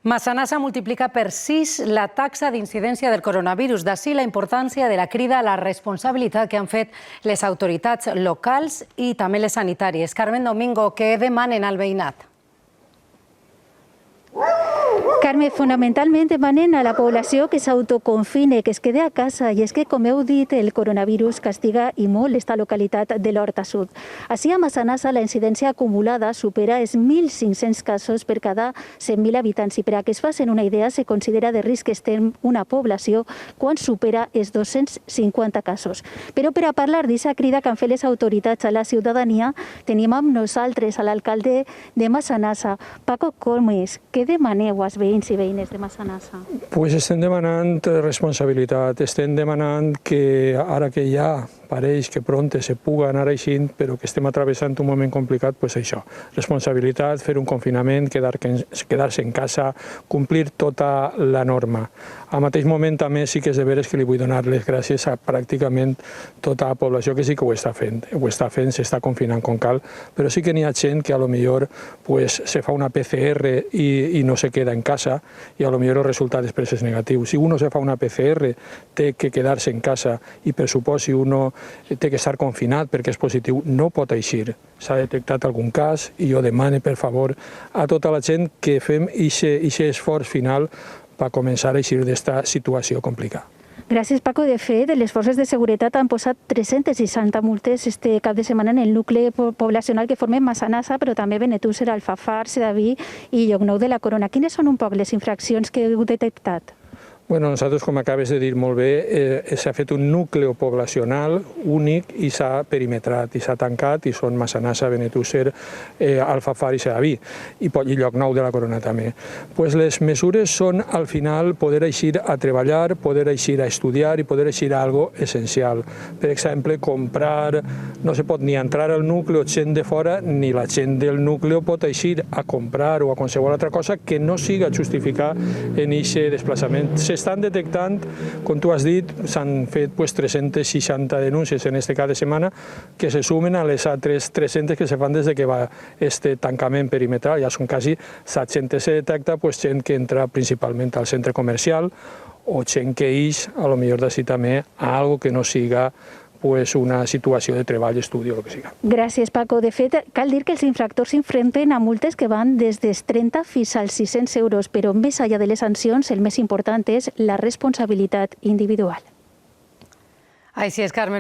Massanassa multiplica per 6 la taxa d'incidència del coronavirus. D'ací la importància de la crida a la responsabilitat que han fet les autoritats locals i també les sanitàries. Carmen Domingo, què demanen al veïnat? Carme, fonamentalment demanen a la població que s'autoconfine, que es quede a casa, i és que, com heu dit, el coronavirus castiga i molt esta localitat de l'Horta Sud. Així, a Massanassa, la incidència acumulada supera els 1.500 casos per cada 100.000 habitants, i per a que es facin una idea, se considera de risc estem una població quan supera els 250 casos. Però per a parlar d'aquesta crida que han fet les autoritats a la ciutadania, tenim amb nosaltres a l'alcalde de Massanassa, Paco Comes. Què demaneu als veïns i veïnes de Massanassa? Pues estem demanant responsabilitat, estem demanant que ara que ja pareix que pronte se puga anar així, però que estem atravessant un moment complicat, pues això, responsabilitat, fer un confinament, quedar-se en casa, complir tota la norma. Al mateix moment també sí que és de veres que li vull donar les gràcies a pràcticament tota la població que sí que ho està fent, s'està confinant com cal, però sí que n'hi ha gent que a lo millor se fa una PCR i no se queda en casa i a lo millor el resultat després és negatiu. Si uno se fa una PCR té que quedar-se en casa i per supòs si uno té que estar confinat perquè és positiu, no pot eixir. S'ha detectat algun cas i jo demano, per favor, a tota la gent que fem aquest esforç final per començar a eixir d'esta situació complicada. Gràcies, Paco. De fet, les forces de seguretat han posat 360 multes este cap de setmana en el nucli poblacional que formen Massanassa, però també Benetússer, Alfafar, Sedaví i Llocnou de la Corona. Quines són un poc les infraccions que heu detectat? Bueno, nosaltres, com acabes de dir molt bé, s'ha fet un nucli poblacional únic i s'ha perimetrat i s'ha tancat, i són Massanassa, Benetússer, Alfafar i Sedaví, i Llocnou de la Corona també. Les mesures són, al final, poder eixir a treballar, poder eixir a estudiar i poder eixir a algo essencial. Per exemple, comprar, no se pot ni entrar al nucli o gent de fora, ni la gent del nucli pot eixir a comprar o a qualsevol altra cosa que no siga justificar en aquest desplaçament. Estan detectant, com tu has dit, s'han fet 360 denúncies en aquest cap de setmana que se sumen a les altres 300 que se fan des que va este tancament perimetral. Ja són quasi 700 se detecta gent que entra principalment al centre comercial o gent que ix, a lo millor d'ací també, a algo que no siga una situació de treball, estudi o el que siga. Gràcies, Paco. De fet, cal dir que els infractors s'enfrenten a multes que van des dels 30 fins als 600 euros, però més enllà de les sancions, el més important és la responsabilitat individual. Així és, Carmen.